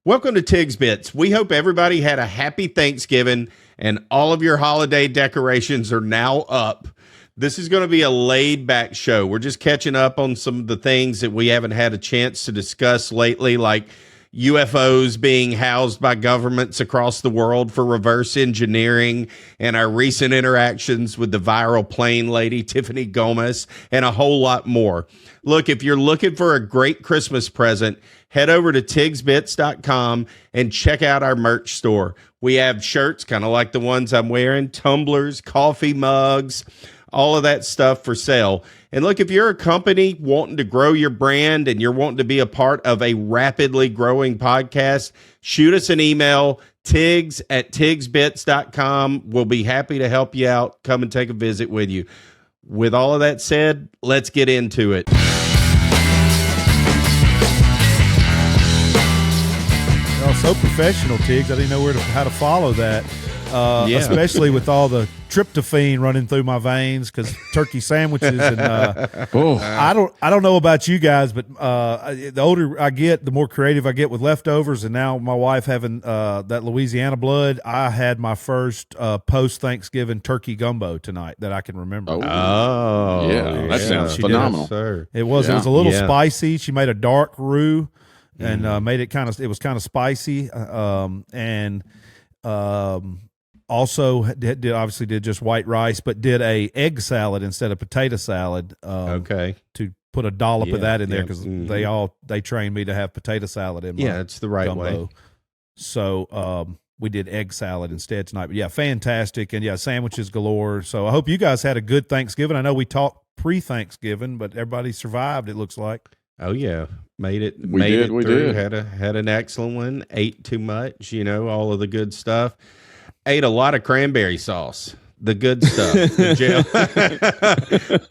Welcome to Tig's Bits. We hope everybody had a happy Thanksgiving and all of your holiday decorations are now up. This is going to be a laid-back show. We're just catching up on some of the things that we haven't had a chance to discuss lately, like UFOs being housed by governments across the world for reverse engineering, and our recent interactions with the viral plane lady, Tiffany Gomas, and a whole lot more. Look, if you're looking for a great Christmas present, head over to tigsbits.com and check out our merch store. We have shirts kind of like the ones I'm wearing, tumblers, coffee mugs, all of that stuff for sale. And look, if you're a company wanting to grow your brand and you're wanting to be a part of a rapidly growing podcast, shoot us an email, tigs@tigsbits.com. We'll be happy to help you out. Come and take a visit with you. With all of that said, let's get into it. So professional, Tiggs. I didn't know how to follow that, especially with all the tryptophan running through my veins because turkey sandwiches and I don't know about you guys, but the older I get, the more creative I get with leftovers. And now my wife having that Louisiana blood, I had my first post Thanksgiving turkey gumbo tonight that I can remember. Oh, yeah, that sounds phenomenal. It was a little spicy. She made a dark roux. And made it it was kind of spicy, and also did just white rice, but did a egg salad instead of potato salad. To put a dollop of that in there because they trained me to have potato salad in my it's the right gumbo. way. So we did egg salad instead tonight. But fantastic, and sandwiches galore. So I hope you guys had a good Thanksgiving. I know we talked pre-Thanksgiving, but everybody survived. It looks like. Oh yeah, made it. We did. Had an excellent one. Ate too much, all of the good stuff. Ate a lot of cranberry sauce, the good stuff.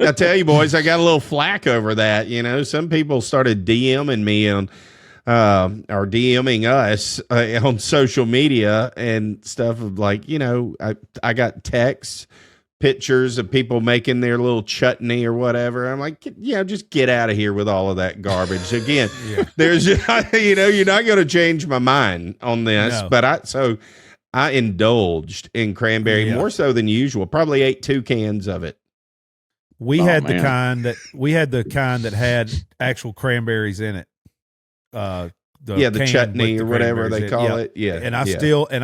I tell you, boys, I got a little flack over that. Some people started DMing me or DMing us on social media and stuff of like, I got texts. Pictures of people making their little chutney or whatever. I'm like, just get out of here with all of that garbage. Again, there's, you're not going to change my mind on this, no. But I indulged in cranberry more so than usual. Probably ate 2 cans of it. We had the kind that had actual cranberries in it. The chutney or whatever they call it. Yeah. And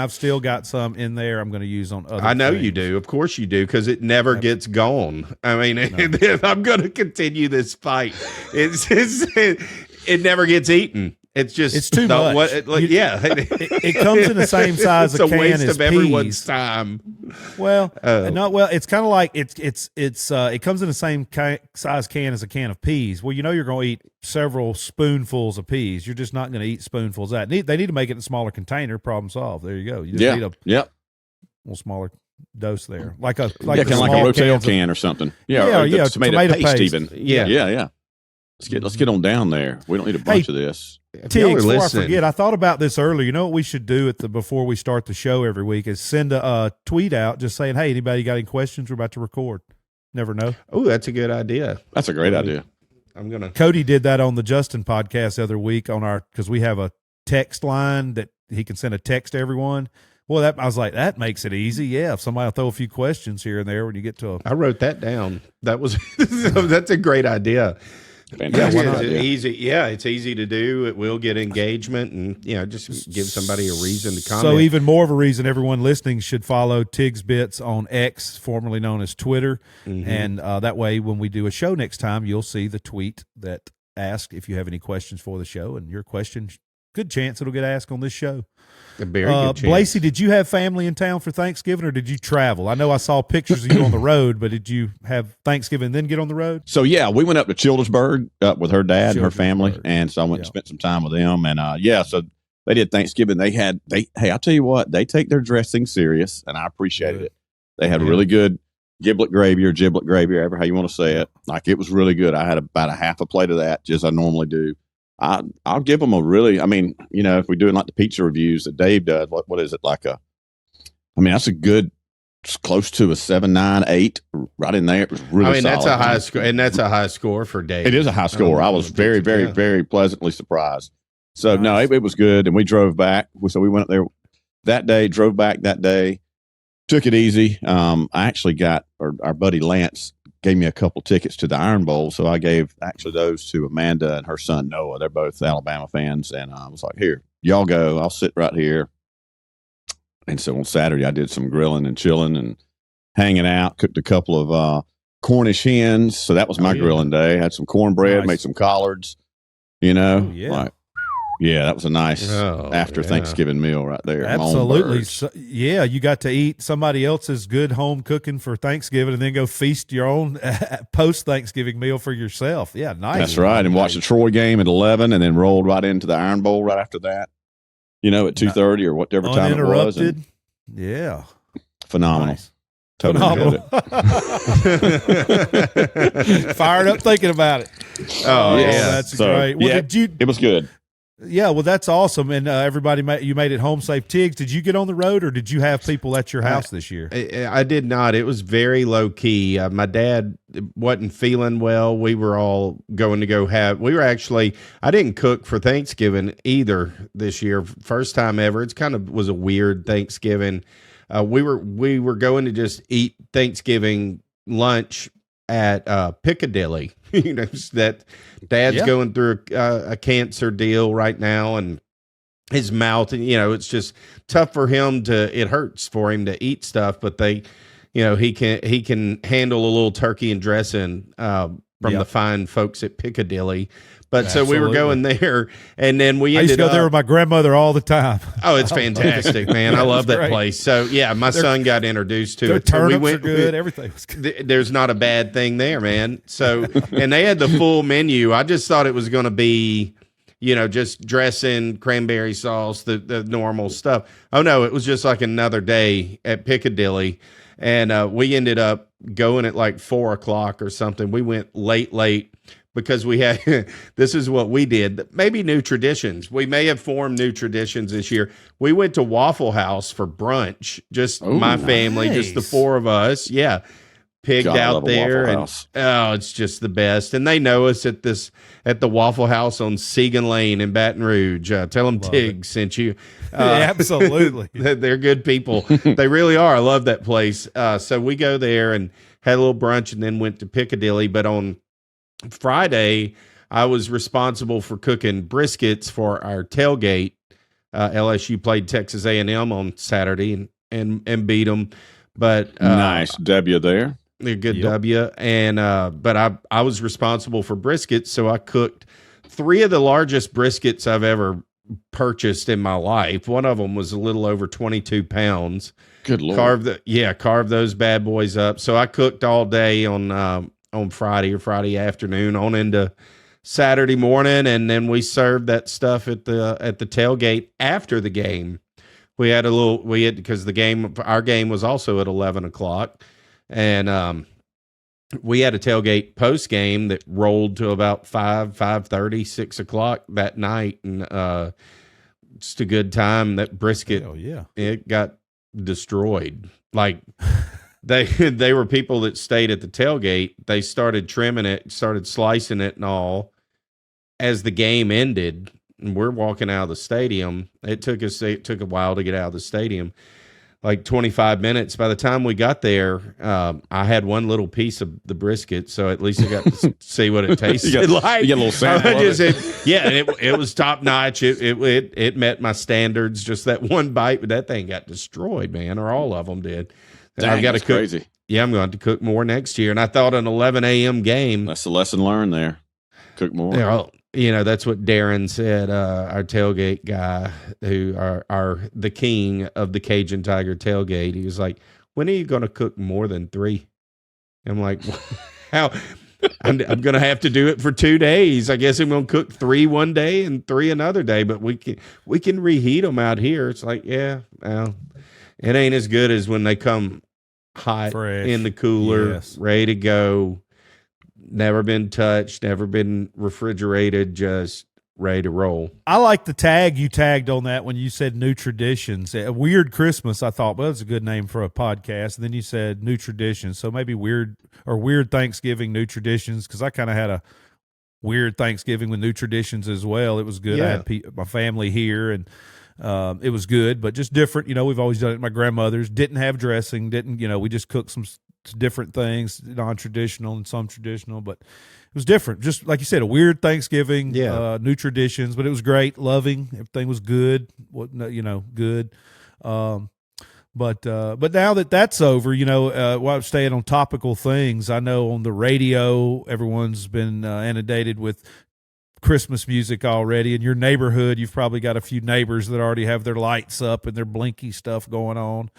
I've still got some in there I'm going to use on other I know things. You do. Of course you do, because it never gets gone. I mean, if I'm going to continue this fight, it never gets eaten. It's too much. It comes in the same size it's of a can waste as of everyone's peas. time. Well, it's kind of like it comes in the same size can as a can of peas. Well, you're going to eat several spoonfuls of peas. You're just not going to eat spoonfuls of that. They need to make it in a smaller container. Problem solved. There you go. You just need a little smaller dose there, like a Rotel can or something. Tomato paste even. Yeah. Let's get on down there. We don't need a bunch of this. Tiggs, before I forget, I thought about this earlier. You know what we should do before we start the show every week is send a tweet out just saying, "Hey, anybody got any questions? We're about to record." Never know. Oh, that's a good idea. That's a great idea. Cody did that on the Justin podcast the other week because we have a text line that he can send a text to everyone. Well, I was like, that makes it easy. Yeah, if somebody will throw a few questions here and there when you get to I wrote that down. That's a great idea. Fantastic. Easy. Yeah, it's easy to do. It will get engagement, and just give somebody a reason to comment. So even more of a reason everyone listening should follow Tiggs Bits on X, formerly known as Twitter, and that way when we do a show next time, you'll see the tweet that asks if you have any questions for the show, and your question, good chance it'll get asked on this show. A very good chance. Blasey, did you have family in town for Thanksgiving, or did you travel? I know I saw pictures of you on the road, but did you have Thanksgiving and then get on the road? So we went up to Childersburg with her dad and her family, and so I went and spent some time with them. And so they did Thanksgiving. Hey, I'll tell you what, they take their dressing serious, and I appreciated it. They had really good giblet gravy, however how you want to say it. Like, it was really good. I had about a half a plate of that, just as I normally do. I'll give them if we're doing like the pizza reviews that Dave does, what is it, that's a good, it's close to a 7, 9, 8, right in there. It was really solid. That's a high score, and that's a high score for Dave. It is a high score. I was very, very, very pleasantly surprised. So no, it was good. And we drove back. So we went up there that day, drove back that day, took it easy. I actually got, or our buddy Lance gave me a couple tickets to the Iron Bowl. So I gave actually those to Amanda and her son Noah. They're both Alabama fans. And I was like, here, y'all go. I'll sit right here. And so on Saturday, I did some grilling and chilling and hanging out, cooked a couple of Cornish hens. So that was my grilling day. Had some cornbread, made some collards, like, yeah, that was a nice after Thanksgiving meal right there. Absolutely. So, yeah, you got to eat somebody else's good home cooking for Thanksgiving and then go feast your own post-Thanksgiving meal for yourself. Yeah, nice. That's right. And watch the Troy game at 11 and then rolled right into the Iron Bowl right after that, at 2:30 or whatever time it was. And yeah. Phenomenal. Nice. Totally Fired up thinking about it. Oh, yeah. That's great. Well, it was good. Yeah, well, that's awesome. And everybody, you made it home safe. Tiggs, did you get on the road or did you have people at your house this year? I did not. It was very low key. My dad wasn't feeling well. We were all going to go I didn't cook for Thanksgiving either this year. First time ever. It's kind of was a weird Thanksgiving. We were going to just eat Thanksgiving lunch at Piccadilly. That Dad's going through a cancer deal right now, and his mouth, and it's just tough for him it hurts for him to eat stuff, but he can handle a little turkey and dressing from the fine folks at Piccadilly. But Absolutely. So we were going there, and then we I used to go there with my grandmother all the time. Oh, it's fantastic, man! I love that great. place. So yeah, my son got introduced to it. Turnips are good. Everything was good. There's not a bad thing there, man. So and they had the full menu. I just thought it was going to be, just dressing, cranberry sauce, the normal stuff. Oh no, it was just like another day at Piccadilly, and we ended up going at like 4:00 or something. We went late. Because we had, this is what we did. Maybe new traditions. We may have formed new traditions this year. We went to Waffle House for brunch. Just my family, just the four of us. Yeah, pigged out there, and it's just the best. And they know us at the Waffle House on Segan Lane in Baton Rouge. Tell them Tig sent you. Absolutely, they're good people. They really are. I love that place. So we go there and had a little brunch, and then went to Piccadilly. But on Friday, I was responsible for cooking briskets for our tailgate. LSU played Texas A&M on Saturday and beat them. But nice W there. A good W. And but I was responsible for briskets, so I cooked 3 of the largest briskets I've ever purchased in my life. One of them was a little over 22 pounds. Good Lord. Carved those bad boys up. So I cooked all day on Friday or Friday afternoon on into Saturday morning, and then we served that stuff at the tailgate after the game. Because our game was also at 11:00, and we had a tailgate post game that rolled to about 5:30, 6:00 that night, and just a good time. That brisket, it got destroyed. Like they were people that stayed at the tailgate. They started trimming it, started slicing it and all as the game ended. And we're walking out of the stadium. It took a while to get out of the stadium, like 25 minutes. By the time we got there, I had one little piece of the brisket, so at least I got to see what it tasted like. You get a little sample. It was top notch. It met my standards. Just that one bite, but that thing got destroyed, man, or all of them did. Dang, I've got to cook. Crazy. Yeah, I'm going to cook more next year. And I thought an 11 a.m. game. That's the lesson learned there. Cook more. That's what Darren said, our tailgate guy, who are the king of the Cajun Tiger tailgate. He was like, when are you going to cook more than 3? I'm like, how? I'm going to have to do it for 2 days. I guess I'm going to cook 3 one day and 3 another day, but we can reheat them out here. It's like, well, it ain't as good as when they come hot, fresh, in the cooler, ready to go, never been touched, never been refrigerated, just ready to roll. I like the tag you tagged on that when you said new traditions. A Weird Christmas, I thought, well, that's a good name for a podcast. And then you said new traditions. So maybe weird Thanksgiving, new traditions, because I kind of had a weird Thanksgiving with new traditions as well. It was good. Yeah. I had my family here, and it was good, but just different. We've always done it at my grandmother's. Didn't have dressing. We just cooked some different things, non-traditional and some traditional, but it was different. Just like you said, a weird Thanksgiving, new traditions, but it was great. Loving. Everything was good. Good. But now that that's over, while I'm staying on topical things, I know on the radio, everyone's been inundated with Christmas music already. In your neighborhood, you've probably got a few neighbors that already have their lights up and their blinky stuff going on.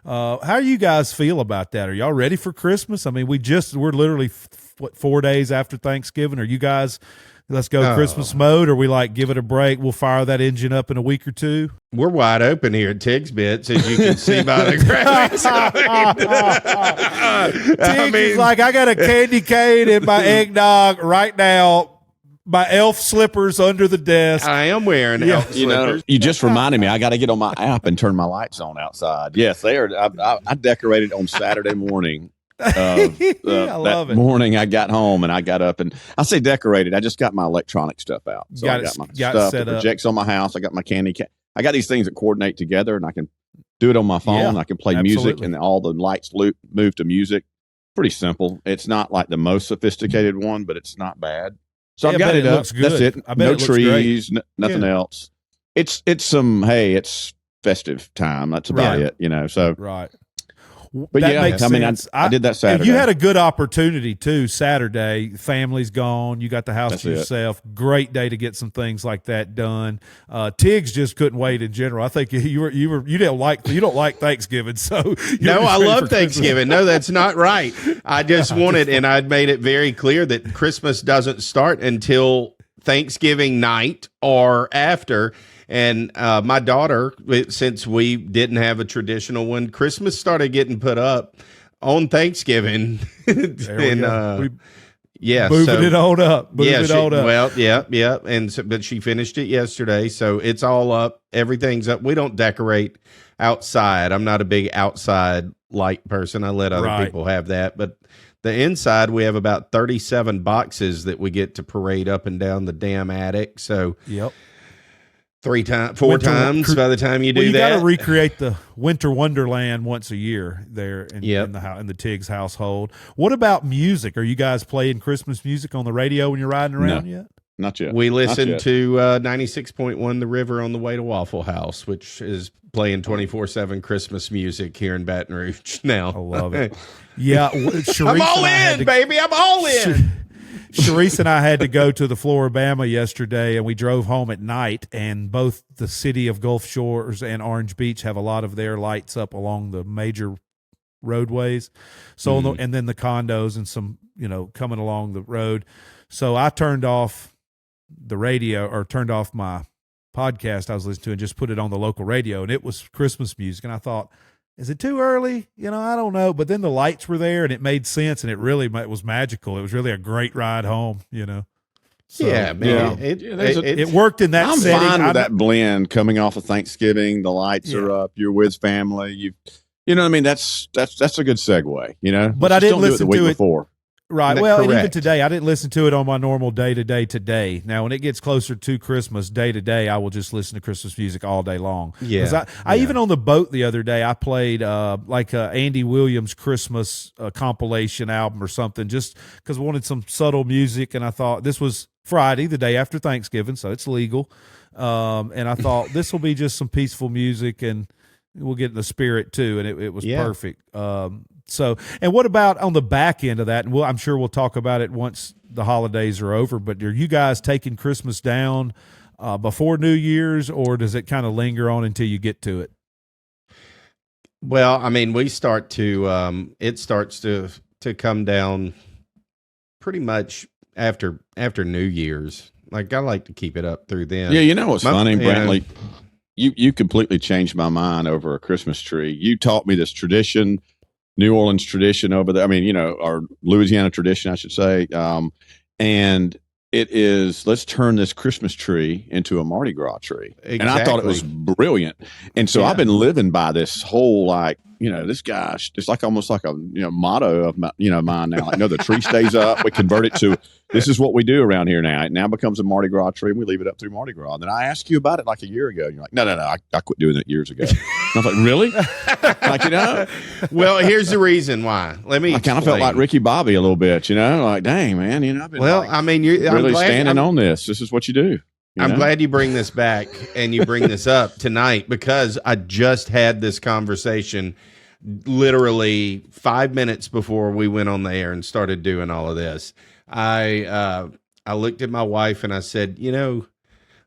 How do you guys feel about that? Are y'all ready for Christmas? I mean, we're literally 4 days after Thanksgiving. Are you guys, let's go Christmas mode, or we like give it a break? We'll fire that engine up in a week or two. We're wide open here at Tig's Bits, as you can see by the graphics. Tiggs is like, I got a candy cane in my eggnog right now. My elf slippers under the desk. I am wearing elf slippers. You just reminded me. I got to get on my app and turn my lights on outside. Yes, they are. I decorated on Saturday morning. I love it. Morning, I got home and I got up, and I say decorated. I just got my electronic stuff out. So I got my stuff that projects on my house. I got my candy cane. I got these things that coordinate together, and I can do it on my phone. I can play music, and all the lights move to music. Pretty simple. It's not like the most sophisticated one, but it's not bad. So I've got it up. That's it. I bet no it looks trees, nothing else. It's it's festive time. That's about it, So right. But that makes sense. I did that Saturday. You had a good opportunity too. Saturday, family's gone. You got the house to yourself. Great day to get some things like that done. Tiggs just couldn't wait in general. I think you don't like Thanksgiving, so no, I love Thanksgiving. No, that's not right. I just wanted, and I'd made it very clear that Christmas doesn't start until Thanksgiving night or after. And my daughter, since we didn't have a traditional one, Christmas started getting put up on Thanksgiving. Moving it on up. Well, yeah. But she finished it yesterday, so it's all up. Everything's up. We don't decorate outside. I'm not a big outside light person. I let other people have that. But the inside, we have about 37 boxes that we get to parade up and down the damn attic. So yep. 4 times by the time you do that. You got to recreate the winter wonderland once a year there in the Tiggs household. What about music? Are you guys playing Christmas music on the radio when you're riding around yet? Not yet. We listen to 96.1 The River on the way to Waffle House, which is playing 24/7 Christmas music here in Baton Rouge now. I love it. Yeah. I'm all in, baby. I'm all in. Sharice and I had to go to the Floribama yesterday, and we drove home at night, and both the city of Gulf Shores and Orange Beach have a lot of their lights up along the major roadways. So, and then the condos and some, coming along the road. So I turned off the radio, or turned off my podcast I was listening to, and just put it on the local radio, and it was Christmas music. And I thought, is it too early? I don't know. But then the lights were there, and it made sense, and it was magical. It was really a great ride home, So, yeah, man. It worked in that setting. I'm fine with that blend coming off of Thanksgiving. The lights are up. You're with family. You know what I mean? That's a good segue, But I didn't listen to it before. Right. Well, and even today, I didn't listen to it on my normal day-to-day today. Now, when it gets closer to Christmas, day-to-day, I will just listen to Christmas music all day long. Yeah. I even on the boat the other day, I played Andy Williams Christmas compilation album or something, just because I wanted some subtle music, and I thought this was Friday, the day after Thanksgiving, so it's legal. And I thought this will be just some peaceful music, and we'll get in the spirit too, and it was perfect. So, and what about on the back end of that? And I'm sure we'll talk about it once the holidays are over, but are you guys taking Christmas down before New Year's, or does it kind of linger on until you get to it? Well, I mean, we start to, it starts to come down pretty much after New Year's. Like, I like to keep it up through then. Yeah, what's funny, Brantley? You completely changed my mind over a Christmas tree. You taught me this tradition, New Orleans tradition over there. I mean, our Louisiana tradition, I should say. And it is, let's turn this Christmas tree into a Mardi Gras tree. Exactly. And I thought it was brilliant. And so I've been living by this whole, this guy, it's like almost like a motto of mine now. Like, no, the tree stays up. We convert it to this is what we do around here now. It now becomes a Mardi Gras tree, and we leave it up through Mardi Gras. And then I asked you about it like a year ago. And you're like, no, I quit doing that years ago. And I was like, really? Like, Well, here's the reason why. I kind of felt like Ricky Bobby a little bit, like, dang, man, I've been you're really standing on this. This is what you do. I'm glad you bring this back and you bring this up tonight, because I just had this conversation literally 5 minutes before we went on the air and started doing all of this. I looked at my wife and I said,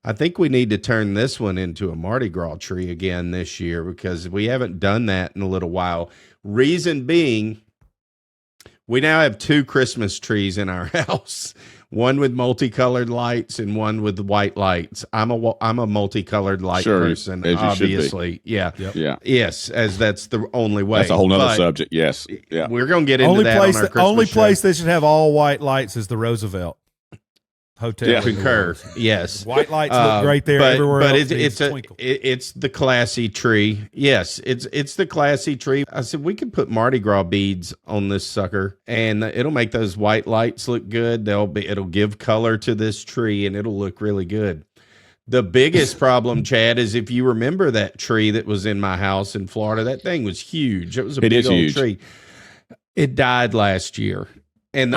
I think we need to turn this one into a Mardi Gras tree again this year, because we haven't done that in a little while. Reason being, we now have 2 Christmas trees in our house. One with multicolored lights and one with white lights. I'm a multicolored light person, obviously. Yeah. Yep. Yeah. Yes, as that's the only way. That's a whole nother subject. Yes. Yeah. We're going to get into that on our Christmas only place show. that should have all white lights is the Roosevelt Hotel. Yeah. Concur. Yes. White lights look great there. Everywhere but else it's the classy tree. Yes, it's the classy tree. I said we could put Mardi Gras beads on this sucker, and it'll make those white lights look good. It'll give color to this tree, and it'll look really good. The biggest problem, Chad, is if you remember that tree that was in my house in Florida. That thing was huge. It was a big old tree. It died last year. And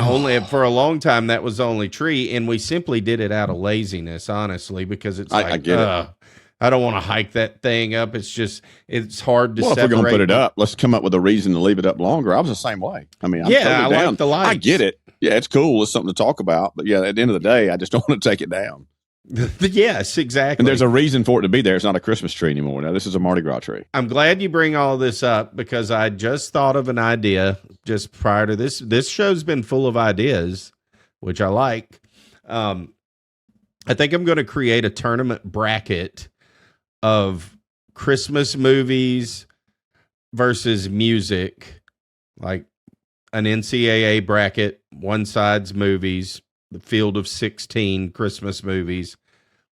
for a long time, that was the only tree. And we simply did it out of laziness, honestly, because it's I get it. I don't want to hike that thing up. It's hard to separate. If we're going to put it up, let's come up with a reason to leave it up longer. I was the same way. I mean, I'm totally down. Like the lights. I get it. Yeah, it's cool. It's something to talk about. But yeah, at the end of the day, I just don't want to take it down. Yes, exactly. And there's a reason for it to be there. It's not a Christmas tree anymore. Now, this is a Mardi Gras tree. I'm glad you bring all this up, because I just thought of an idea just prior to this. This show's been full of ideas, which I like. I think I'm going to create a tournament bracket of Christmas movies versus music, like an NCAA bracket. One side's movies, the field of 16 Christmas movies.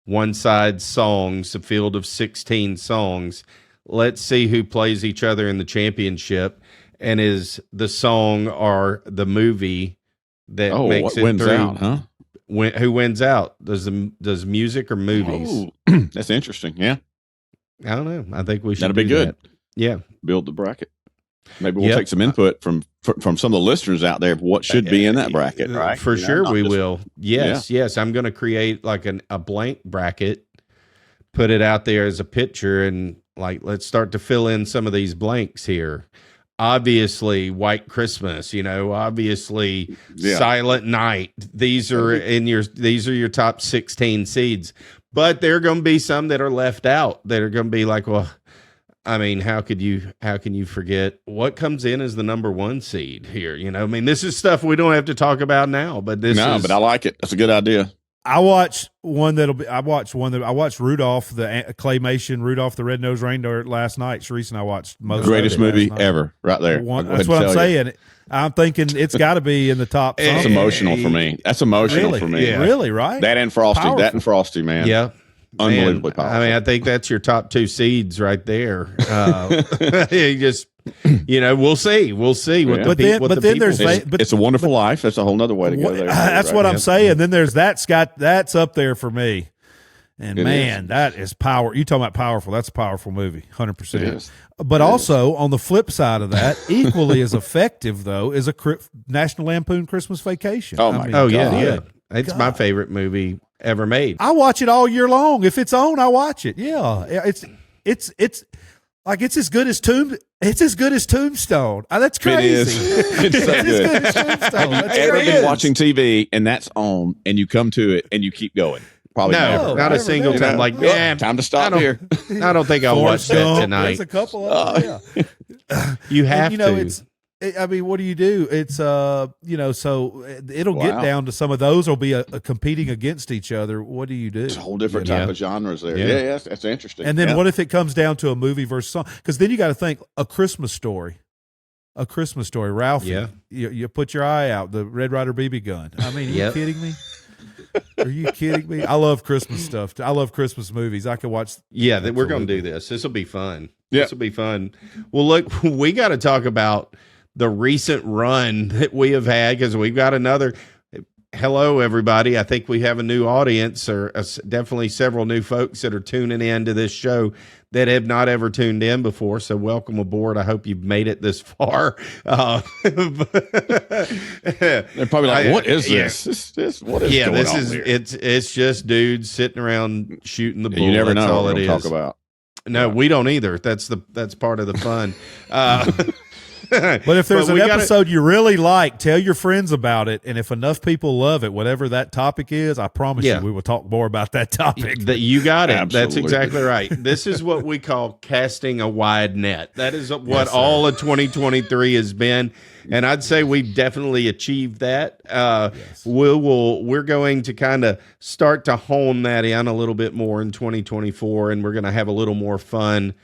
One side songs, a field of 16 songs. Let's see who plays each other in the championship, and is the song or the movie that makes it wins through. Out, huh? Who wins out? Does music or movies? Oh, that's interesting. Yeah, I don't know. I think we should. That'll be good. That. Yeah, build the bracket. Maybe we'll take some input from some of the listeners out there of what should be in that bracket, right? For sure we will. Yes. I'm going to create like a blank bracket, put it out there as a picture, and let's start to fill in some of these blanks here. Obviously, White Christmas, obviously Silent Night. These are your top 16 seeds. But there are going to be some that are left out that are going to be like, well, I mean, how can you forget what comes in as the number 1 seed here? This is stuff we don't have to talk about now, but but I like it. That's a good idea. I watched Rudolph, the claymation Rudolph the Red-Nosed Reindeer last night. Sharice and I watched most greatest movie ever, right there. That's what I'm saying. I'm thinking it's got to be in the top. It's emotional for me. That's emotional for me. Yeah. Really, right? That and Frosty, man. Yeah. Unbelievably powerful. I mean, I think that's your top 2 seeds right there. You just, we'll see. We'll see what It's a Wonderful Life. That's a whole nother way to go there. That's what I'm saying. Then there's that's up there for me. And that is power. You talking about powerful? That's a powerful movie, 100%. But also on the flip side of that, equally as effective though, is a National Lampoon Christmas Vacation. Oh my God. Yeah. It's my favorite movie ever made. I watch it all year long. If it's on, I watch it. Yeah, it's like it's as good as Tombstone. That's crazy. It is. It's so good. As good as Tombstone. Have you ever been watching TV and that's on and you come to it and you keep going? Probably no, not a single time. Like, time to stop here. I don't think I'll watch that tonight. There's a couple of them. Yeah. You have to. What do you do? It's so it'll get down to some of those will be competing against each other. What do you do? It's a whole different type of genres there. Yeah, that's interesting. And then what if it comes down to a movie versus song? Because then you got to think A Christmas Story, Ralphie. Yeah, you put your eye out. The Red Ryder BB gun. I mean, are you kidding me? Are you kidding me? I love Christmas stuff. I love Christmas movies. I could watch. Yeah, we're going to do this. This will be fun. This will be fun. Well, look, we got to talk about the recent run that we have had because we've got another. Hello, everybody. I think we have a new audience, or definitely several new folks that are tuning in to this show that have not ever tuned in before. So welcome aboard. I hope you've made it this far. They're probably like, what is this? What is going on here? It's just dudes sitting around shooting the bull. You never That's know all what it we'll is. talk about. No, we don't either. That's part of the fun. But if there's an episode you really like, tell your friends about it. And if enough people love it, whatever that topic is, I promise you we will talk more about that topic. You got it. Absolutely. That's exactly right. This is what we call casting a wide net. That is what all of 2023 has been. And I'd say we've definitely achieved that. We're going to kind of start to hone that in a little bit more in 2024, and we're going to have a little more fun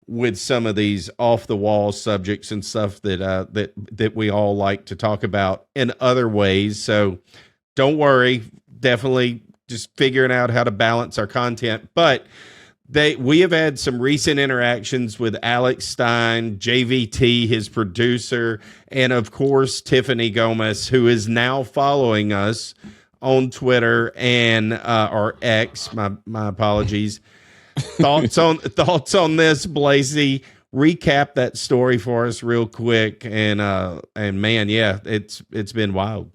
with some of these off the wall subjects and stuff that we all like to talk about in other ways. So don't worry, definitely just figuring out how to balance our content. But we have had some recent interactions with Alex Stein, JVT, his producer, and of course Tiffany Gomas, who is now following us on Twitter and or X. My apologies. Thoughts on this, Blasey? Recap that story for us real quick, and man, yeah, it's been wild.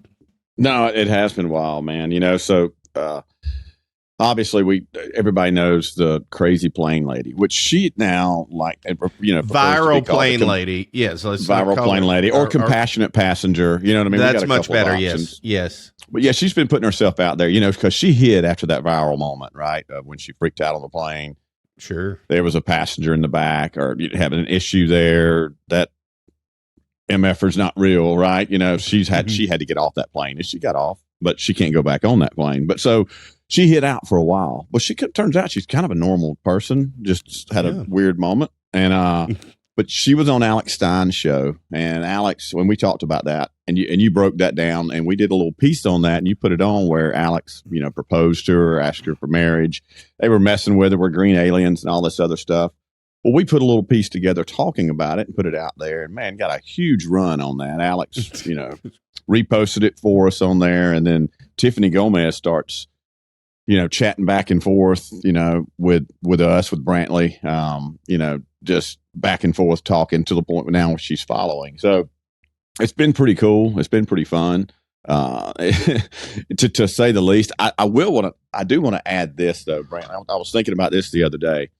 No, it has been wild, man. You know, so obviously everybody knows the crazy plane lady, which she now viral plane lady. Yes, viral plane lady or compassionate passenger. You know what I mean? That's much better. Yes. But yeah, she's been putting herself out there, you know, because she hid after that viral moment, right? When she freaked out on the plane. Sure. There was a passenger in the back or having an issue there. That MFer's not real, right? You know, she had to get off that plane and she got off, but she can't go back on that plane. But so she hid out for a while. But turns out she's kind of a normal person, just had a weird moment. And but she was on Alex Stein's show, and Alex, when we talked about that, and you broke that down, and we did a little piece on that, and you put it on where Alex, you know, proposed to her, asked her for marriage. They were messing with her, we're green aliens and all this other stuff. Well, we put a little piece together talking about it and put it out there, and man, got a huge run on that. Alex, you know, reposted it for us on there, and then Tiffany Gomas starts, you know, chatting back and forth, you know, with us, with Brantley, you know, just back and forth talking to the point now where she's following. So it's been pretty cool. It's been pretty fun, to say the least. I do want to add this though, Brant. I was thinking about this the other day.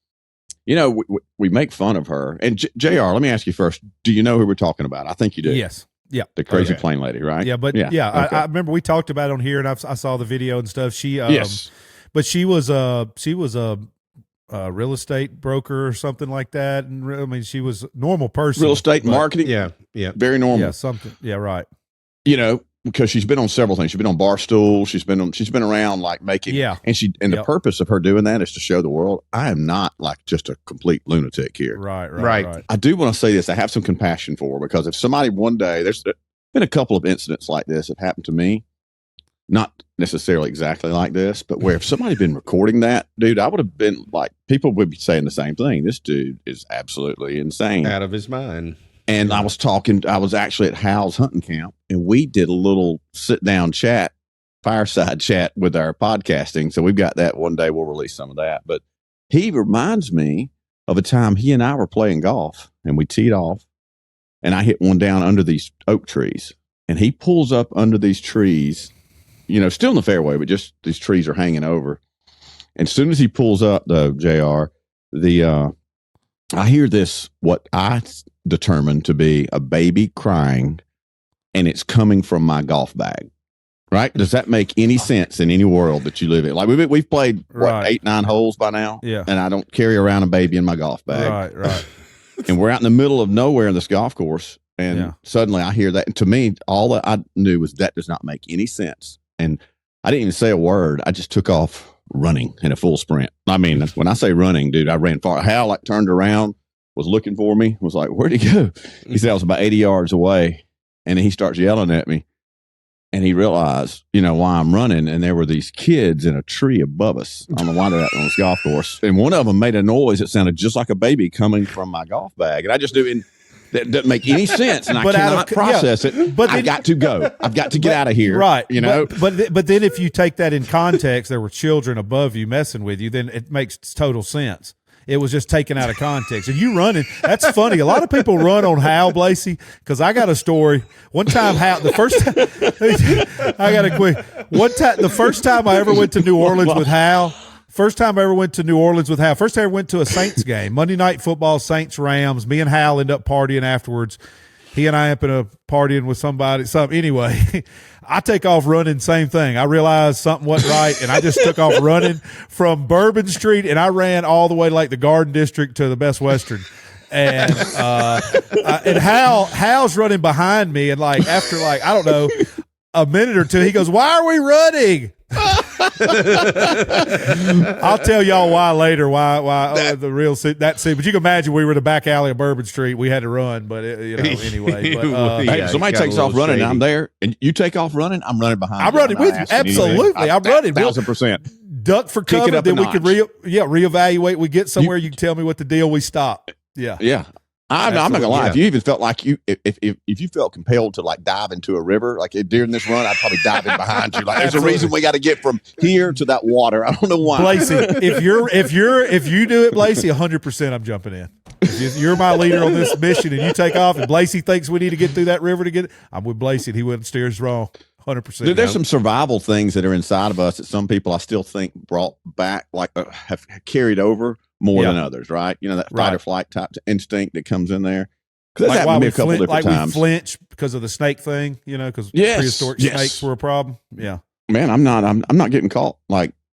You know, we make fun of her. And JR, let me ask you first. Do you know who we're talking about? I think you do. Yes. Yeah. The crazy plane lady, right? Yeah. But okay. I remember we talked about it on here, and I saw the video and stuff. She, yes. But she was a real estate broker or something like that. And I mean, she was a normal person. Real estate marketing. Yeah. Very normal. Yeah. Something. Yeah. Right. You know, because she's been on several things. She's been on Barstool. She's been around like making. Yeah. And the purpose of her doing that is to show the world I am not like just a complete lunatic here. Right. I do want to say this. I have some compassion for her, because if somebody one day, there's been a couple of incidents like this that happened to me. Not necessarily exactly like this, but where if somebody had been recording that, dude, I would have been like, people would be saying the same thing. This dude is absolutely insane. Out of his mind. And I was actually at Hal's hunting camp, and we did a little sit-down chat, fireside chat with our podcasting. So we've got that one day. We'll release some of that. But he reminds me of a time he and I were playing golf, and we teed off, and I hit one down under these oak trees. And he pulls up under these trees, you know, still in the fairway, but just these trees are hanging over. And as soon as he pulls up, though, JR, I hear this, what I determined to be a baby crying, and it's coming from my golf bag. Right? Does that make any sense in any world that you live in? Like we've played 8-9 holes by now, and I don't carry around a baby in my golf bag. Right. And we're out in the middle of nowhere in this golf course, and suddenly I hear that. And to me, all that I knew was that does not make any sense. And I didn't even say a word. I just took off running in a full sprint. I mean, when I say running, dude, I ran far. Hal like turned around, was looking for me, was like, "Where'd he go?" He said I was about 80 yards away, and he starts yelling at me. And he realized, why I'm running. And there were these kids in a tree above us. I don't know why they're out on this golf course. And one of them made a noise that sounded just like a baby coming from my golf bag. And I just knew that doesn't make any sense. And I cannot process it. But I've got to go. I've got to get out of here. Right. But then if you take that in context, there were children above you messing with you, then it makes total sense. It was just taken out of context. And you running, that's funny. A lot of people run on Hal, Blasey, because I got a story. One time, Hal, the first time, I got to quick. The first time I ever went to New Orleans with Hal, first time I ever went to a Saints game, Monday Night Football, Saints-Rams. Me and Hal end up partying afterwards. He and I end up partying with somebody. Anyway, I take off running, same thing. I realized something wasn't right, and I just took off running from Bourbon Street, and I ran all the way like the Garden District to the Best Western. And Hal's running behind me, and after I don't know, a minute or two, he goes, "Why are we running?" I'll tell y'all why later. Why the real that scene. But you can imagine we were in the back alley of Bourbon Street. We had to run, but anyway. But, hey, somebody takes off running, and I'm there, and you take off running. I'm running behind. I'm running with you. Absolutely, I'm running 1,000%. Duck for cover. Then we can reevaluate. We get somewhere. You can tell me what the deal. We stop. Yeah. I'm not gonna lie. If you even felt like if you felt compelled to dive into a river, during this run, I'd probably dive in behind you. There's a reason we got to get from here to that water. I don't know why. Blasey, if you do it, Blasey, 100%, I'm jumping in. If you're my leader on this mission, and you take off, and Blasey thinks we need to get through that river to get it, I'm with Blasey. And he wouldn't steer us wrong. 100%. There's some survival things that are inside of us that some people I still think brought back, have carried over more than others, right? That fight or flight type instinct that comes in there. Because that's happened to me a couple different times. We flinch because of the snake thing, because prehistoric snakes were a problem. Yeah, man, I'm not getting caught,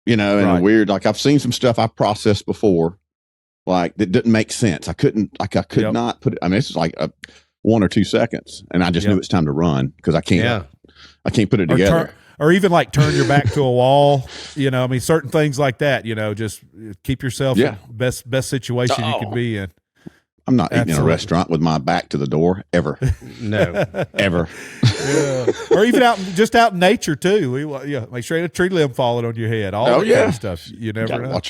in a weird. I've seen some stuff I've processed before, that didn't make sense. I could not put it. I mean, it's 1 or 2 seconds, and I just knew it's time to run because I can't. Yeah. I can't put it together. Or even turn your back to a wall, certain things like that, just keep yourself in best situation you can be in. I'm not eating in a restaurant with my back to the door ever. No, ever. Or even out in nature too. Make sure a tree limb falling on your head. All that kind of stuff. You never know.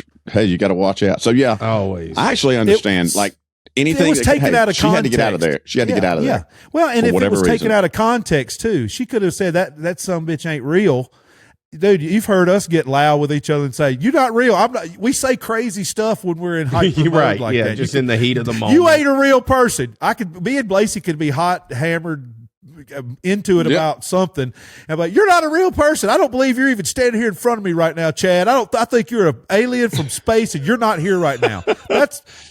You got to watch out. So always. I actually understand. Anything it was taken out of context. She had to get out of there. She had to get out of there. Well, and if it was taken out of context too, she could have said that some bitch ain't real. Dude, you've heard us get loud with each other and say, "You're not real." We say crazy stuff when we're in hyper mode right, like that. Just in the heat of the moment. You ain't a real person. Me and Blasey could be hot, hammered, into it about something, and you're not a real person. I don't believe you're even standing here in front of me right now, Chad. I think you're an alien from space, and you're not here right now.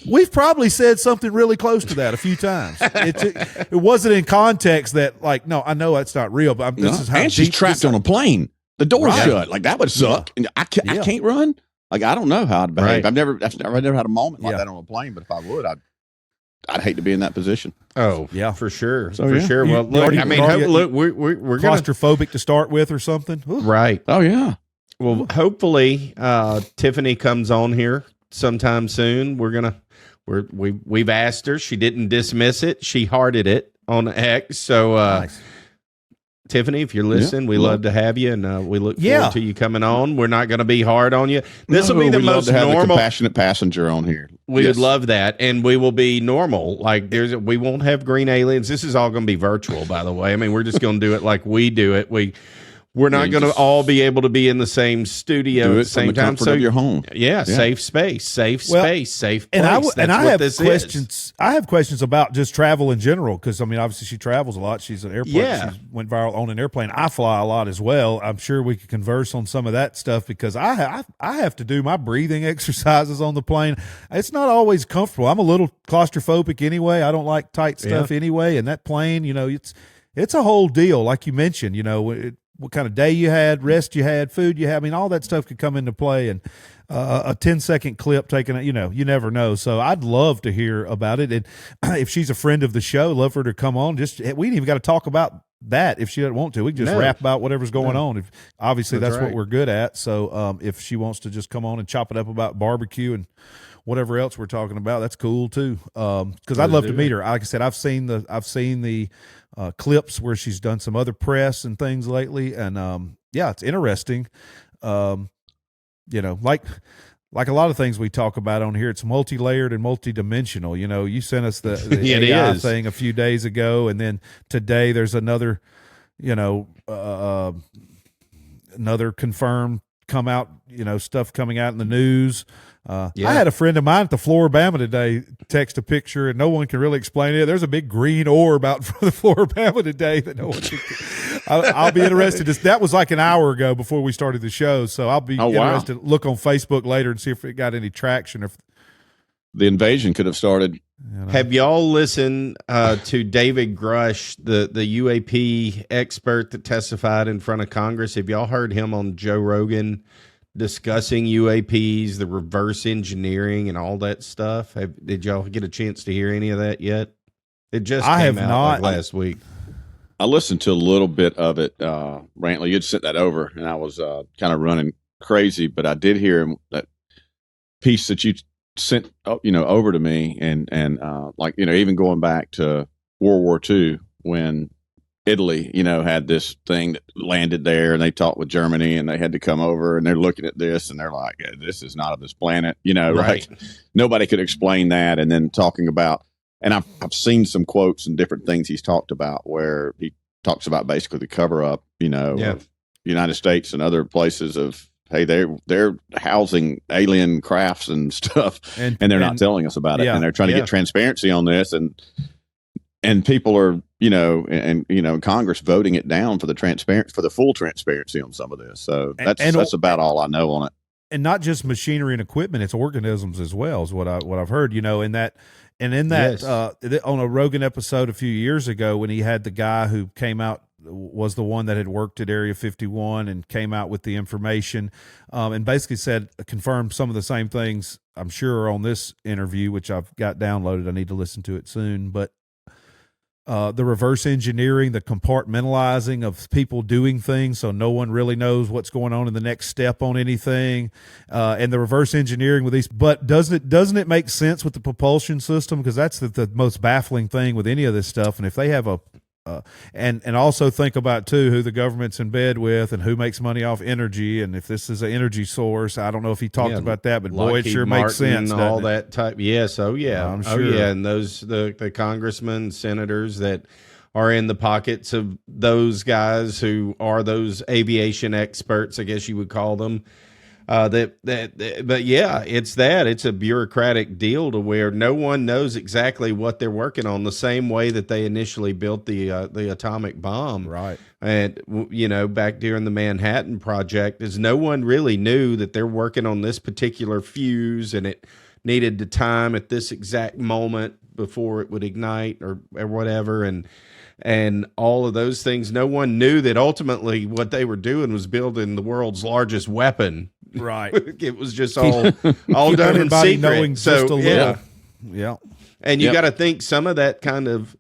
We've probably said something really close to that a few times. It wasn't in context that no, I know that's not real, but this is how. And she's trapped on a plane. The door's shut. That would suck. Yeah. I can't run. I don't know how I'd behave. Right. I've never had a moment like that on a plane, but if I would, I'd hate to be in that position. Oh, yeah, for sure. So, for sure. Well, look, we're claustrophobic to start with or something. Ooh. Right. Oh, yeah. Well, hopefully Tiffany comes on here sometime soon. We've asked her. She didn't dismiss it. She hearted it on X. So, nice. Tiffany, if you're listening, we love to have you, and we look forward to you coming on. We're not going to be hard on you. This will be the most normal, the compassionate passenger on here. We would love that, and we will be normal. We won't have green aliens. This is all going to be virtual, by the way. I mean, we're just going to do it like we do it. We're not going to all be able to be in the same studio at the same time. So your home, safe space, safe place. And I have questions. I have questions about just travel in general because obviously she travels a lot. She's an airport. Yeah. She went viral on an airplane. I fly a lot as well. I'm sure we could converse on some of that stuff because I have to do my breathing exercises on the plane. It's not always comfortable. I'm a little claustrophobic anyway. I don't like tight stuff anyway. And that plane, it's a whole deal. Like you mentioned, what kind of day you had, rest you had, food you had. All that stuff could come into play, and a 10-second clip taken, you never know. So I'd love to hear about it. And if she's a friend of the show, love for her to come on. We ain't even got to talk about that if she doesn't want to. We can just rap about whatever's going on. Obviously, that's what we're good at. So if she wants to just come on and chop it up about barbecue and whatever else we're talking about, that's cool too. Because I'd love to meet her. Like I said, I've seen the clips where she's done some other press and things lately, and yeah, it's interesting. Like a lot of things we talk about on here, it's multi-layered and multi-dimensional. You sent us the AI thing a few days ago, and then today there's another, another confirmed come out, stuff coming out in the news. I had a friend of mine at the Floribama today text a picture, and no one can really explain it. There's a big green orb out for the Floribama today that no one can. I'll be interested. That was like an hour ago before we started the show, so I'll be interested to look on Facebook later and see if it got any traction. If the invasion could have started. Have y'all listened to David Grush, the UAP expert that testified in front of Congress? Have y'all heard him on Joe Rogan discussing UAPs, the reverse engineering, and all that stuff? Did y'all get a chance to hear any of that yet? It just came out last week. I listened to a little bit of it. Brantley, you'd sent that over, and I was kind of running crazy, but I did hear that piece that you sent over to me, and even going back to World War II when Italy had this thing that landed there, and they talked with Germany, and they had to come over, and they're looking at this, and they're like, this is not of this planet, right. Like nobody could explain that. And then talking about, and I've seen some quotes and different things he's talked about where he talks about basically the cover up of United States and other places of, hey, they're housing alien crafts and stuff, and they're not telling us about it, and they're trying to get transparency on this, and people are, Congress voting it down for the full transparency on some of this. So that's about all I know on it. And not just machinery and equipment; it's organisms as well, is what I've heard. In that on a Rogan episode a few years ago, when he had the guy who came out, was the one that had worked at Area 51 and came out with the information, and basically confirmed some of the same things, I'm sure, on this interview, which I've got downloaded. I need to listen to it soon. But the reverse engineering, the compartmentalizing of people doing things so no one really knows what's going on in the next step on anything, and the reverse engineering with these. But doesn't it make sense with the propulsion system? Because that's the most baffling thing with any of this stuff. And if they have and also think about too who the government's in bed with and who makes money off energy, and if this is an energy source. I don't know if he talked about that, but boy, it sure makes sense. All that type, yes, I'm sure. Oh yeah, and those the congressmen, senators that are in the pockets of those guys who are those aviation experts, I guess you would call them. But yeah, it's a bureaucratic deal to where no one knows exactly what they're working on, the same way that they initially built the atomic bomb. Right. And, back during the Manhattan Project, is no one really knew that they're working on this particular fuse, and it needed the time at this exact moment before it would ignite or whatever. And all of those things, no one knew that ultimately what they were doing was building the world's largest weapon. Right. It was just all done in secret. Knowing just a little. Yeah. And you got to think some of that kind of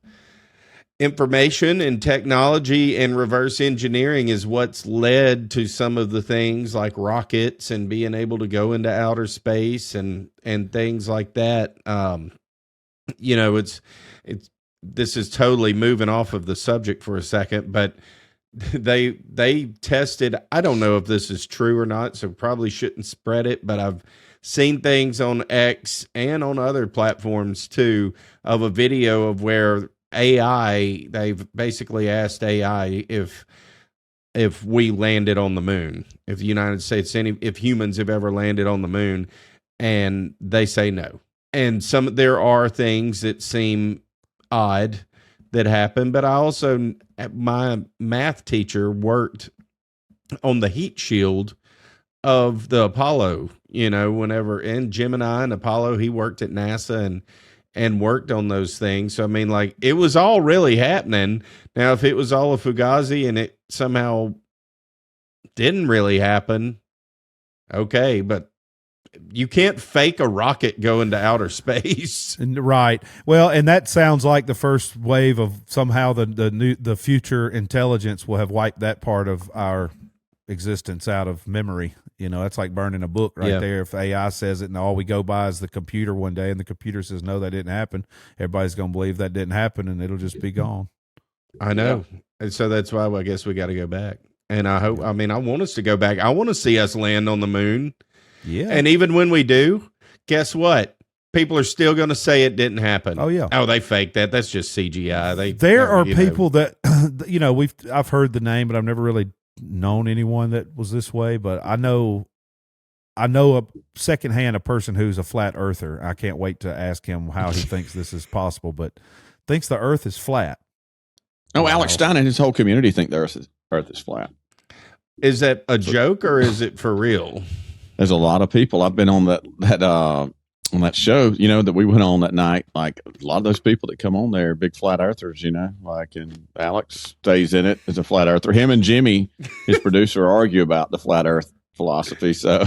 information and technology and reverse engineering is what's led to some of the things like rockets and being able to go into outer space and things like that. This is totally moving off of the subject for a second, but they tested, I don't know if this is true or not, so probably shouldn't spread it, but I've seen things on X and on other platforms too of a video of where they've basically asked AI if we landed on the moon, if the United States, if humans have ever landed on the moon, and they say no. And there are things that seem odd that happen, but my math teacher worked on the heat shield of the Apollo, and Gemini and Apollo, he worked at NASA and worked on those things. So, it was all really happening. Now, if it was all a Fugazi and it somehow didn't really happen, okay, but you can't fake a rocket going to outer space. Right. Well, and that sounds like the first wave of somehow the future intelligence will have wiped that part of our existence out of memory. You know, that's like burning a book right there. If AI says it and all we go by is the computer one day and the computer says, no, that didn't happen, everybody's going to believe that didn't happen and it'll just be gone. I know. Yeah. And so that's why I guess we got to go back. And I hope, I want us to go back. I want to see us land on the moon. Yeah. And even when we do, guess what? People are still going to say it didn't happen. Oh, yeah. Oh, they faked that. That's just CGI. There are people that, you know, I've heard the name, but I've never really known anyone that was this way. But I know a secondhand a person who's a flat earther. I can't wait to ask him how he thinks this is possible, but thinks the earth is flat. Oh, wow. Alex Stein and his whole community think the earth is flat. Is that a joke or is it for real? There's a lot of people. I've been on that show, you know, that we went on that night. Like a lot of those people that come on there, big flat earthers, you know, like, and Alex stays in it as a flat earther. Him and Jimmy, his producer, argue about the flat earth philosophy. So,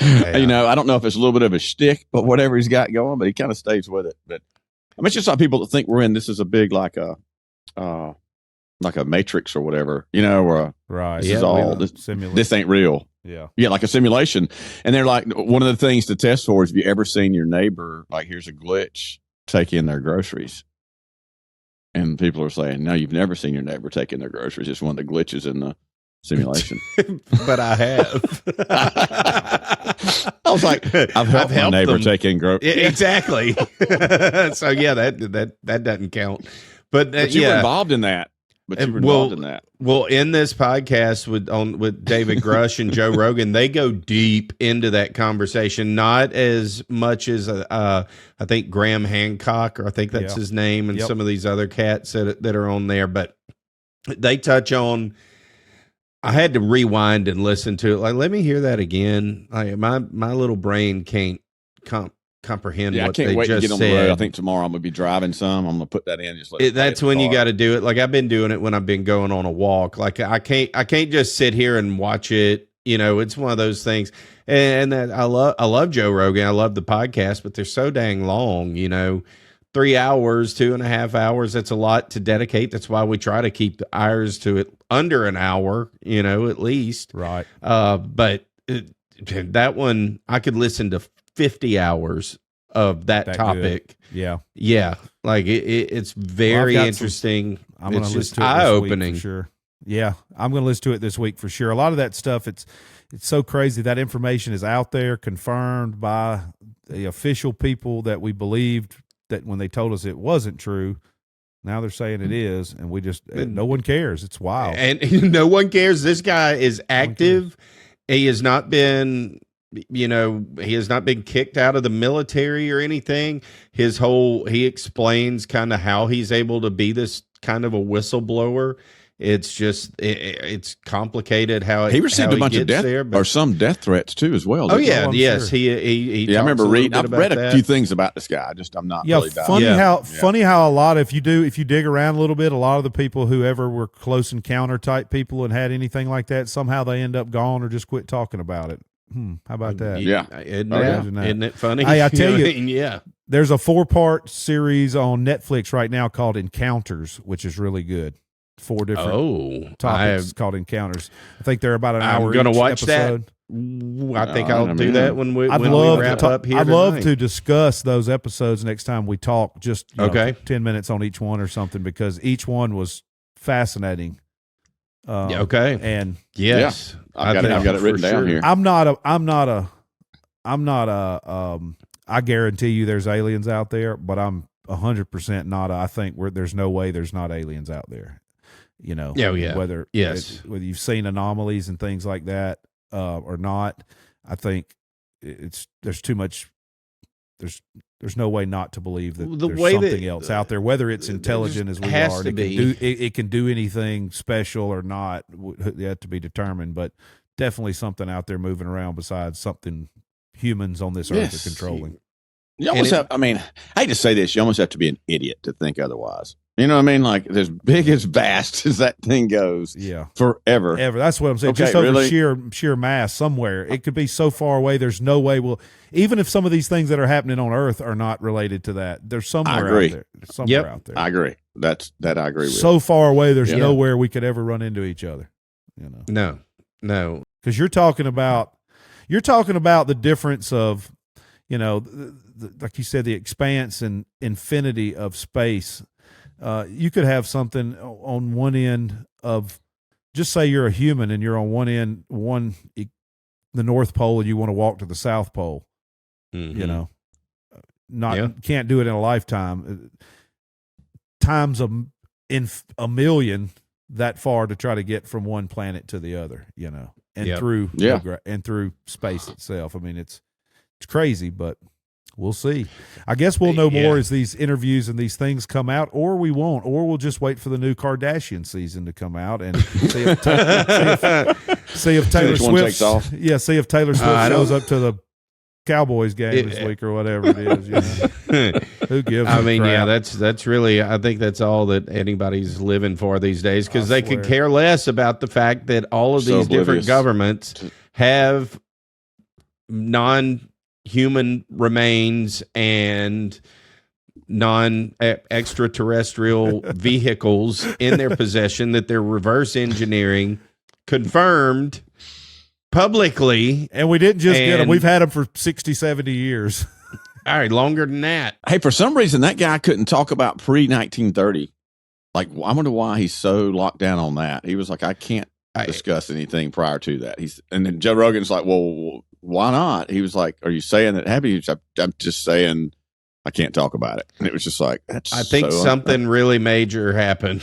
you know, I don't know if it's a little bit of a shtick, but whatever he's got going, but he kind of stays with it. But I mean, it's just like people that think this is a big, like a matrix or whatever, you know, or this ain't real. Yeah, like a simulation. And they're like, one of the things to test for is, have you ever seen your neighbor, like, here's a glitch, take in their groceries? And people are saying, no, you've never seen your neighbor take in their groceries. It's one of the glitches in the simulation. But I have. I was like, I've helped my neighbor take in groceries. Exactly. So yeah, that doesn't count. But you were involved in that. But you were involved in that. Well, in this podcast with David Grush and Joe Rogan, they go deep into that conversation, not as much as I think Graham Hancock, or I think that's his name, and some of these other cats that are on there. But they touch on. I had to rewind and listen to it. Like, let me hear that again. Like, my little brain can't comprehend what they just said. I can't wait to get on the road. I think tomorrow I'm going to be driving some. I'm going to put that in. That's when you got to do it. Like, I've been doing it when I've been going on a walk. Like, I can't just sit here and watch it. You know, it's one of those things. And that I love Joe Rogan. I love the podcast, but they're so dang long, you know. 3 hours, 2.5 hours. That's a lot to dedicate. That's why we try to keep ours to it under an hour, you know, at least. Right. But that one, I could listen to 50 hours of that topic. Good. Yeah. Yeah. Like it's very interesting. I'm going to listen to it eye-opening. For sure. Yeah. I'm going to listen to it this week for sure. A lot of that stuff, it's so crazy. That information is out there, confirmed by the official people that we believed that when they told us it wasn't true. Now they're saying it is, and we just no one cares. It's wild. And no one cares. This guy is active. He has not been, you know, he has not been kicked out of the military or anything. He explains kind of how he's able to be this kind of a whistleblower. It's just it's complicated how he received a bunch of death or some death threats too as well. Oh yeah, yes, sure. He I remember reading. I've read a few things about this guy. I'm not really funny how a lot if you dig around a little bit, a lot of the people who ever were close encounter type people and had anything like that, somehow they end up gone or just quit talking about it. How about that? Yeah, isn't it funny? Hey, I tell you, yeah. There's a 4-part series on Netflix right now called Encounters, which is really good. 4 different topics called Encounters. I think they're about an hour. I'm going to watch episode. that. I think I'll do that when we wrap up here. I'd love to discuss those episodes next time we talk. Just 10 minutes on each one or something, because each one was fascinating. Okay. And yes, I've got it written down here. I guarantee you there's aliens out there, but I'm 100% not. I think there's no way there's not aliens out there. You know, whether you've seen anomalies and things like that or not, I think there's too much. There's no way not to believe that there's something else out there, whether it's intelligent as we are. It can do anything special or not, yet to be determined. But definitely something out there moving around besides something humans on this earth are controlling. You almost have. I mean, I hate to say this. You almost have to be an idiot to think otherwise. You know what I mean? Like, as big, as vast as that thing goes, forever. That's what I'm saying. Okay, just over sheer mass somewhere. It could be so far away. There's no way even if some of these things that are happening on Earth are not related to that, there's somewhere out there. There's somewhere out there. I agree. That I agree with. So far away, there's nowhere we could ever run into each other. You know? No. because you're talking about the difference of, like you said, the expanse and infinity of space. You could have something on one end of, just say you're a human and you're on one end, the North Pole, and you want to walk to the South Pole. Mm-hmm. Can't do it in a lifetime. Times in a million that far to try to get from one planet to the other, and through space itself. I mean, it's crazy, but we'll see. I guess we'll know more as these interviews and these things come out, or we won't, or we'll just wait for the new Kardashian season to come out and see if Taylor Swift shows up to the Cowboys game this week or whatever it is. Who gives? I mean, crap? That's really. I think that's all that anybody's living for these days, because they could care less about the fact that all of these different governments have non-human remains and non-extraterrestrial vehicles in their possession that they're reverse engineering, confirmed publicly. And we didn't just get them. We've had them for 60, 70 years. All right, longer than that. Hey, for some reason, that guy couldn't talk about pre-1930. Like, I wonder why he's so locked down on that. He was like, I can't discuss anything prior to that. And then Joe Rogan's like, well, why not? He was like, are you saying that happened? I'm just saying I can't talk about it. And it was just like, I think something really major happened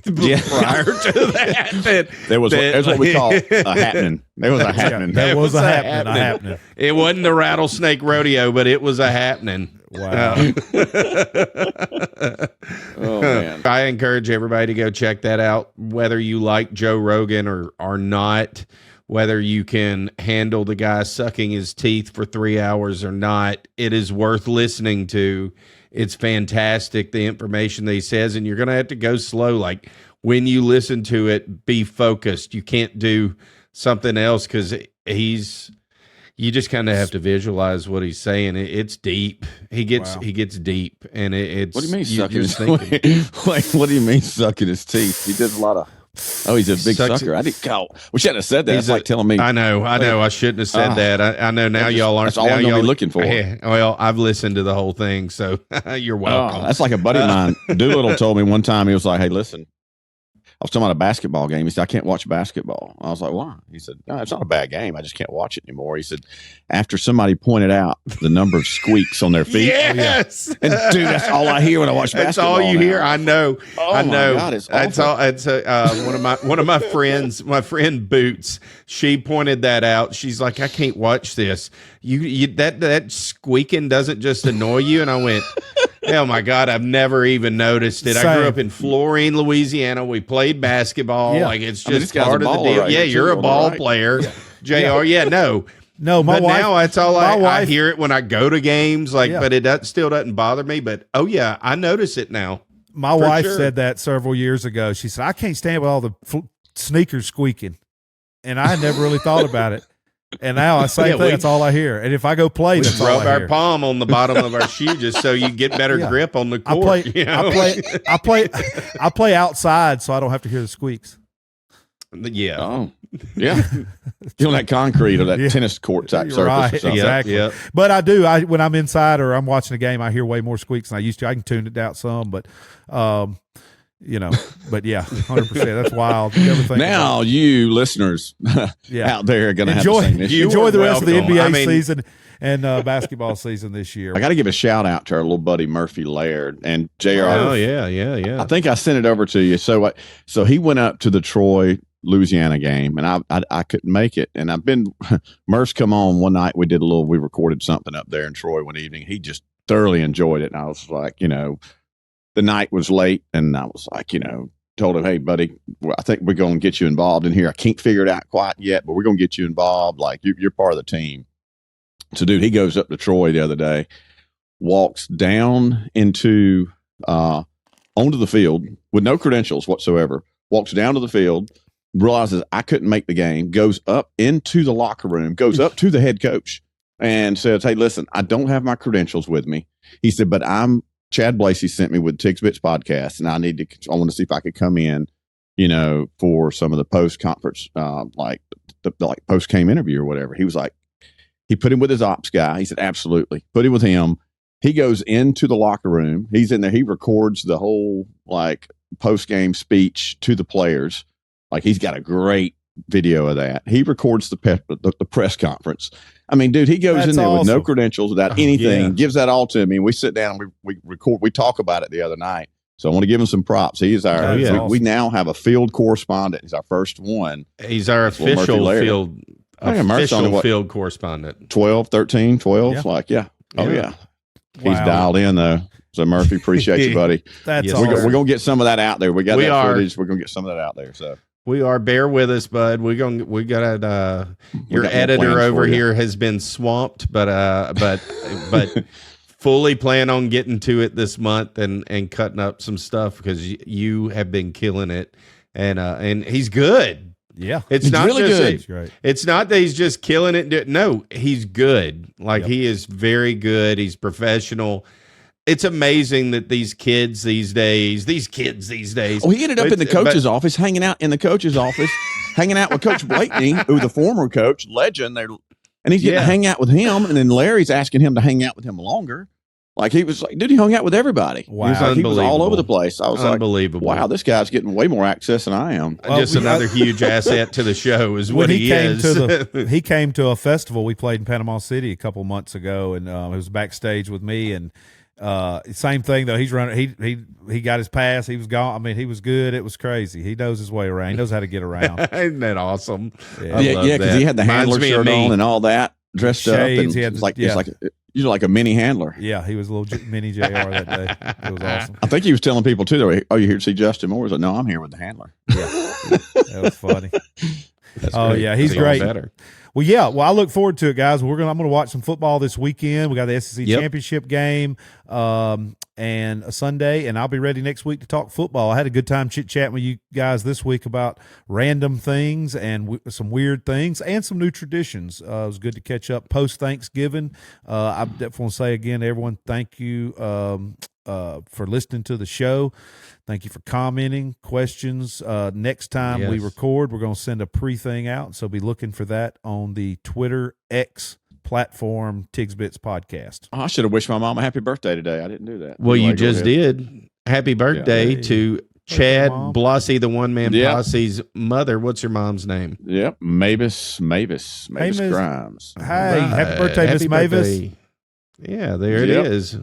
prior to that. That's what we call a happening. There was a happening. That was a happening. It wasn't the rattlesnake rodeo, but it was a happening. Wow. Oh, man. I encourage everybody to go check that out, whether you like Joe Rogan or not, whether you can handle the guy sucking his teeth for 3 hours or not. It is worth listening to. It's fantastic, the information that he says, and you're going to have to go slow. Like, when you listen to it, be focused. You can't do something else, because you just kind of have to visualize what he's saying. It's deep. He gets deep, and it's. What do you mean sucking his teeth? Like, what do you mean sucking his teeth? He does a lot of. Oh, he's a big sucker. I didn't call. We shouldn't have said that. It's like telling me. I know. I shouldn't have said that. I know now y'all aren't. That's all I'm going to be looking for. Well, I've listened to the whole thing, so you're welcome. That's like a buddy of mine. Doolittle told me one time, he was like, hey, listen. I was talking about a basketball game. He said, I can't watch basketball. I was like, why? He said, no, it's not a bad game. I just can't watch it anymore. He said, after somebody pointed out the number of squeaks on their feet. Yes. And dude, that's all I hear when I watch basketball. That's all you hear. I know. Oh, I know. My God, it's that's awful. all. It's one of my friends, my friend Boots. She pointed that out. She's like, I can't watch this. That squeaking doesn't just annoy you. And I went, oh my God, I've never even noticed it. Same. I grew up in Florine, Louisiana. We played basketball. Yeah. Like, it's just this part guy's of a the deal. baller, right? Yeah, you're a ball player. JR. Yeah, no. No, my but wife. now that's all I wife, hear it when I go to games. Like, but it still doesn't bother me. But I notice it now. My wife said that several years ago. She said, I can't stand with all the sneakers squeaking. And I had never really thought about it. And now I say that's all I hear. And if I go play, that's all I hear. Rub our palm on the bottom of our shoe just so you get better grip on the court. I play outside, so I don't have to hear the squeaks. Yeah. Oh, yeah. You on that concrete or that tennis court type surface or something. Exactly. Yep. But I do. When I'm inside or I'm watching a game, I hear way more squeaks than I used to. I can tune it down some, but but yeah, 100%. That's wild. Now, you listeners out there are going to have the same issue. Enjoy the rest of the NBA season and basketball season this year. I got to give a shout out to our little buddy Murphy Laird and JR. Oh, yeah. I think I sent it over to you. So he went up to the Troy, Louisiana game, and I couldn't make it. And Murph's come on one night. We recorded something up there in Troy one evening. He just thoroughly enjoyed it. And I was like, the night was late, and I was like, told him, hey, buddy, I think we're going to get you involved in here. I can't figure it out quite yet, but we're going to get you involved. Like, you're part of the team. So, dude, he goes up to Troy the other day, walks down onto the field with no credentials whatsoever, walks down to the field, realizes I couldn't make the game, goes up into the locker room, goes up to the head coach and says, hey, listen, I don't have my credentials with me. He said, but Chad Blasey sent me with Tiggs Bits podcast, and I want to see if I could come in for some of the post conference, like the post game interview or whatever. He was like, he put him with his ops guy. He said, absolutely. Put him with him. He goes into the locker room. He's in there. He records the whole like post game speech to the players. Like he's got a great video of that. He records the press conference. I mean, dude, he goes in there with no credentials, without anything, gives that all to me. And we sit down and we record, we talk about it the other night. So I want to give him some props. He is our, we now have a field correspondent. He's our first one. He's our official field correspondent. 12, 13, 12. Yeah. Like, yeah. Oh, yeah. Wow. He's dialed in, though. So, Murphy, appreciate you, buddy. That's awesome. We're going to get some of that out there. We got that footage. We're going to get some of that out there. So we are. Bear with us, bud. We got your editor over here has been swamped, but fully plan on getting to it this month and cutting up some stuff because you have been killing it, and he's good. Yeah, it's not really just good. It's not that he's just killing it. No, he's good. Like he is very good. He's professional. It's amazing that these kids these days. Oh, he ended up in the coach's office, hanging out in the coach's office, hanging out with Coach Blakeney, who's the former coach, legend. And he's getting to hang out with him, and then Larry's asking him to hang out with him longer. Like he was like, dude, he hung out with everybody. Wow, he was all over the place. I was unbelievable. Like, wow, this guy's getting way more access than I am. Just another huge asset to the show is what he is. He came to a festival we played in Panama City a couple months ago, and he was backstage with me. And same thing though. He's running. He got his pass. He was gone. I mean, he was good. It was crazy. He knows his way around. He knows how to get around. Isn't that awesome? Yeah, because he had the handler shirt on and all that, dressed Shades, up. And it's like usually like a mini handler. Yeah, he was a little mini JR that day. It was awesome. I think he was telling people too, though, oh, you here to see Justin Moore? He's like, no, I'm here with the handler. Yeah, that was funny. Yeah, he's great. Well, yeah. Well, I look forward to it, guys. I'm going to watch some football this weekend. We got the SEC championship game and a Sunday, and I'll be ready next week to talk football. I had a good time chit-chatting with you guys this week about random things and some weird things and some new traditions. It was good to catch up post-Thanksgiving. I definitely want to say again to everyone, thank you for listening to the show. Thank you for commenting, questions. Next time we record, we're going to send a pre-thing out, so be looking for that on the Twitter X platform, Tigs Bits Podcast. Oh, I should have wished my mom a happy birthday today. I didn't do that. Well, you just did. Happy birthday to Chad Blossy, the one-man posse's mother. What's your mom's name? Yep, Mavis Grimes. Hey, happy birthday, Miss Mavis. Yeah, there it is.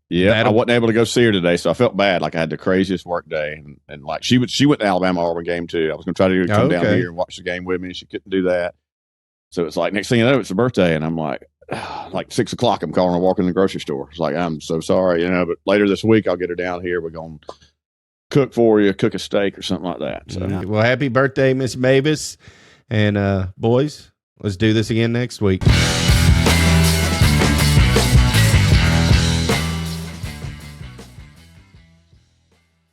Yeah, I wasn't able to go see her today, so I felt bad. Like I had the craziest work day, and like she went to the Alabama-Auburn game too. I was going to try to come down here and watch the game with me, and she couldn't do that. So it's like next thing you know, it's her birthday, and I'm like 6 o'clock. I'm calling her, walking in the grocery store. It's like, I'm so sorry, but later this week I'll get her down here. We're going to cook for you, cook a steak or something like that. So well, happy birthday, Miss Mavis, and boys, let's do this again next week.